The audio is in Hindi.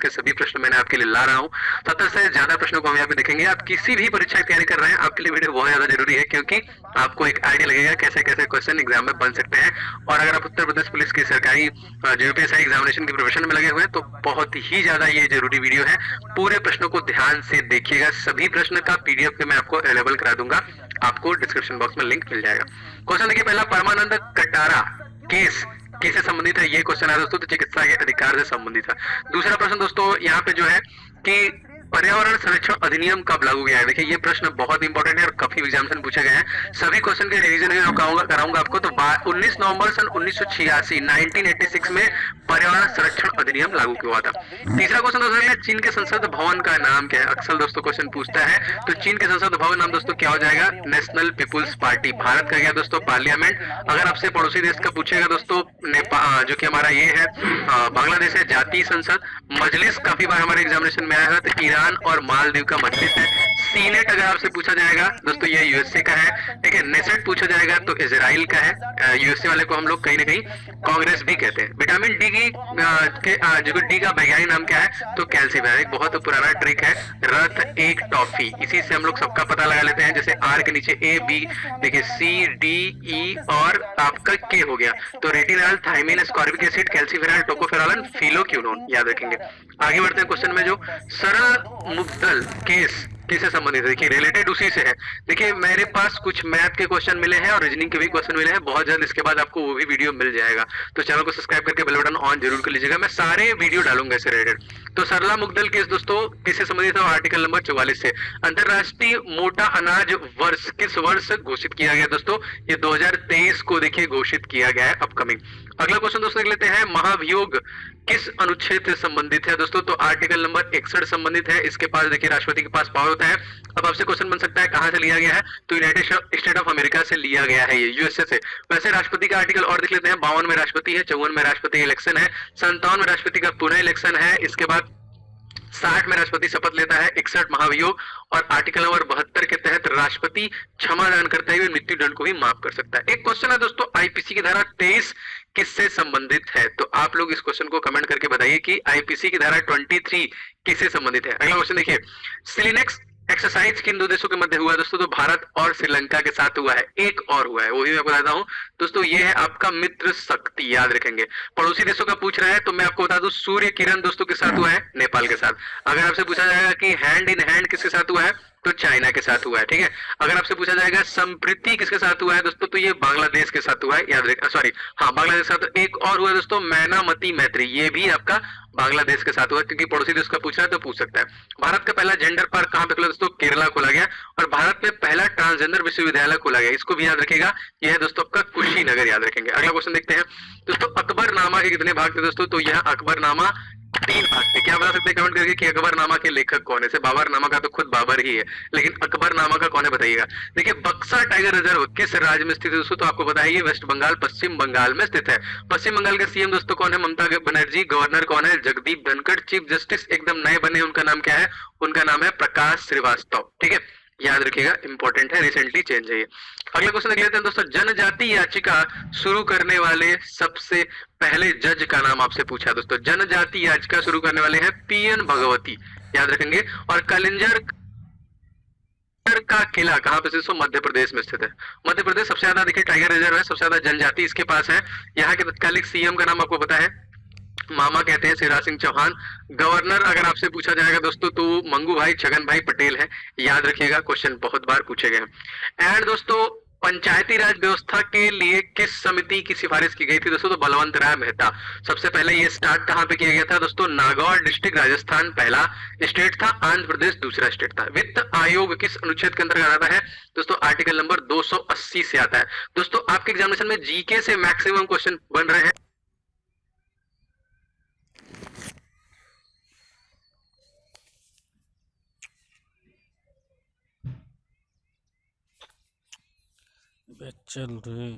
के सभी प्रश्न मैंने आपके लिए ला रहा हूँ। 70 से ज़्यादा प्रश्नों को हम यहाँ पे देखेंगे। आप किसी भी परीक्षा की तैयारी कर रहे हैं, आपके लिए वीडियो बहुत ज़्यादा ज़रूरी है, क्योंकि आपको एक आइडिया लगेगा कैसे-कैसे क्वेश्चन एग्जाम में बन सकते हैं। और अगर आप उत्तर प्रदेश पुलिस की सरकारी जो यूपीएससी एग्जामिनेशन की प्रिपरेशन में लगे हुए हैं, तो बहुत ही ज़्यादा ये ज़रूरी वीडियो है। पूरे प्रश्नों को ध्यान से देखिएगा। सभी प्रश्न का पीडीएफ में मैं आपको अवेलेबल करा दूंगा। आपको डिस्क्रिप्शन बॉक्स में लिंक मिल जाएगा। क्वेश्चन देखिए पहला, परमानंद कटारा केस किससे संबंधित है? ये क्वेश्चन है दोस्तों, तो चिकित्सा के अधिकार से संबंधित है। दूसरा प्रश्न दोस्तों यहाँ पे जो है कि पर्यावरण संरक्षण अधिनियम कब लागू किया है? देखिए ये प्रश्न बहुत इंपॉर्टेंट है और काफी एग्जामिनेशन पूछे गए हैं। सभी क्वेश्चन के रिवीजन में कराऊंगा आपको। तो 19 नवंबर सन 1986 1986 में पर्यावरण संरक्षण अधिनियम लागू हुआ था। तीसरा क्वेश्चन दोस्तों, चीन के संसद भवन का नाम क्या है? अक्सर दोस्तों क्वेश्चन पूछता है। तो चीन के संसद भवन नाम दोस्तों क्या हो जाएगा? National people's party. भारत का क्या दोस्तों? पार्लियामेंट। अगर आपसे पड़ोसी देश का पूछेगा दोस्तों, नेपाल जो कि हमारा ये है बांग्लादेश है, जातीय संसद। मजलिस काफी बार हमारे एग्जामिनेशन में आया है, तो ईरान और मालदीव का मजलिस है। सीनेट अगर आपसे पूछा जाएगा दोस्तों, ये यूएसए का है। ठीक है, नेसेट पूछा जाएगा तो इजराइल का है। यूएसए वाले को हम लोग कहीं ना कहीं कांग्रेस भी कहते हैं। विटामिन डी की जो डी का वैज्ञानिक नाम क्या है? तो कैल्शियम है। एक बहुत पुराना ट्रिक है, रथ एक टॉफी। इसी से हम लोग सबका पता लगा लेते हैं। जैसे आर के नीचे ए बी, देखिए सी डी ई और आपका के हो गया। तो retinol, thiamine, ascorbic acid, calciferol, tocopherol, phylloquinone याद रखेंगे। आगे बढ़ते हैं क्वेश्चन में। जो सरल मुद्दल केस किससे संबंधित है? देखिए रिलेटेड उसी से है। देखिए मेरे पास कुछ मैथ के क्वेश्चन मिले हैं और रीजनिंग के भी क्वेश्चन मिले हैं। बहुत जल्द इसके बाद आपको वो भी वीडियो मिल जाएगा। तो चैनल को सब्सक्राइब करके बेल बटन ऑन जरूर कर लीजिएगा। मैं सारे वीडियो डालूंगा इससे रिलेटेड। तो सरला मुद्दल केस दोस्तों किससे संबंधित है? आर्टिकल नंबर 44 से। अंतरराष्ट्रीय मोटा अनाज वर्ष किस वर्ष घोषित किया गया दोस्तों? ये 2023 को देखिए घोषित किया गया है, अपकमिंग। अगला क्वेश्चन दोस्तों देख लेते हैं, महाभियोग किस अनुच्छेद से संबंधित है दोस्तों? तो आर्टिकल नंबर 61 संबंधित है। इसके पास देखिए राष्ट्रपति के पास पावर होता है। अब आपसे क्वेश्चन बन सकता है कहां से लिया गया है? तो यूनाइटेड स्टेट ऑफ अमेरिका से लिया गया है, ये यूएसए से। वैसे राष्ट्रपति का आर्टिकल और देख लेते हैं। 52 में राष्ट्रपति है, 54 में राष्ट्रपति इलेक्शन है, 57 में राष्ट्रपति का पुनः इलेक्शन है। इसके बाद 60 में राष्ट्रपति शपथ लेता है, 61 महाभियोग। और आर्टिकल नंबर 72 के तहत राष्ट्रपति क्षमा दान करते हुए मृत्यु दंड को भी माफ कर सकता है। एक क्वेश्चन है दोस्तों, आईपीसी की धारा 23 किससे संबंधित है? तो आप लोग इस क्वेश्चन को कमेंट करके बताइए कि आईपीसी की धारा 23 किससे संबंधित है। अगला क्वेश्चन देखिए, सिलिनेक्स एक्सरसाइज किन दो देशों के मध्य हुआ दोस्तों? तो भारत और श्रीलंका के साथ हुआ है। एक और हुआ है, वो भी मैं बताता हूँ दोस्तों। ये है आपका मित्र शक्ति, याद रखेंगे। पड़ोसी देशों का पूछ रहा है तो मैं आपको बता दूं, सूर्य किरण दोस्तों के साथ हुआ है, नेपाल के साथ। अगर आपसे पूछा जाएगा कि हैंड इन हैंड किसके साथ हुआ है? तो चाइना के साथ हुआ है। ठीक है, अगर आपसे पूछा जाएगा संप्रीति किसके साथ हुआ है दोस्तों? तो ये बांग्लादेश के साथ हुआ है, याद रखिए। सॉरी, हाँ बांग्लादेश के साथ। एक और हुआ दोस्तों, मैनामती मैत्री, ये भी आपका बांग्लादेश के साथ हुआ, क्योंकि पड़ोसी देश का पूछ रहा है तो पूछ सकता है। भारत का पहला जेंडर पार्क कहां पे खुला दोस्तों? केरला खोला गया। और भारत में पहला ट्रांसजेंडर विश्वविद्यालय खोला गया, इसको भी याद रखिएगा। यह है दोस्तों आपका कुशीनगर, याद रखेंगे। अगला क्वेश्चन देखते हैं दोस्तों, अकबरनामा के कितने भाग थे दोस्तों? तो यह अकबरनामा 3 भाग थे। क्या बता सकते हैं कमेंट करके कि अकबरनामा के लेखक कौन है? बाबरनामा का तो खुद बाबर ही है, लेकिन अकबरनामा का कौन है बताइएगा। देखिए बक्सा टाइगर रिजर्व किस राज्य में स्थित है दोस्तों? तो आपको पता है ये वेस्ट बंगाल, पश्चिम बंगाल में स्थित है। पश्चिम बंगाल के सीएम दोस्तों कौन है? ममता बनर्जी। गवर्नर कौन है? जगदीप धनखड़। चीफ जस्टिस एकदम नए बने, उनका नाम क्या है? उनका नाम है प्रकाश श्रीवास्तव। ठीक है, याद रखिएगा, इंपॉर्टेंट है, रिसेंटली चेंज है ये। अगला क्वेश्चन देख लेते हैं दोस्तों, जनजाति याचिका शुरू करने वाले सबसे पहले जज का नाम आपसे पूछा दोस्तों। जनजाति याचिका शुरू करने वाले हैं पीएन भगवती, याद रखेंगे। और कलिंजर का किला कहां पे दोस्तों? मध्य प्रदेश में स्थित है। मध्य प्रदेश सबसे ज्यादा देखिए टाइगर रिजर्व है, सबसे ज्यादा जनजाति इसके पास है। यहाँ के तत्कालिक सीएम का नाम आपको पता है? मामा कहते हैं शिवराज सिंह चौहान। गवर्नर अगर आपसे पूछा जाएगा दोस्तों तो मंगू भाई छगन भाई पटेल है, याद रखिएगा, क्वेश्चन बहुत बार पूछे गए हैं। एंड दोस्तों, पंचायती राज व्यवस्था के लिए किस समिति की सिफारिश की गई थी दोस्तों? तो बलवंत राय मेहता। सबसे पहले ये स्टार्ट कहां पे किया गया था दोस्तों? नागौर डिस्ट्रिक्ट, राजस्थान पहला स्टेट था, आंध्र प्रदेश दूसरा स्टेट था। वित्त आयोग किस अनुच्छेद के अंतर्गत आता है दोस्तों? आर्टिकल नंबर 280 से आता है। दोस्तों आपके एग्जामिनेशन में जीके से मैक्सिमम क्वेश्चन बन रहे हैं। चल रहे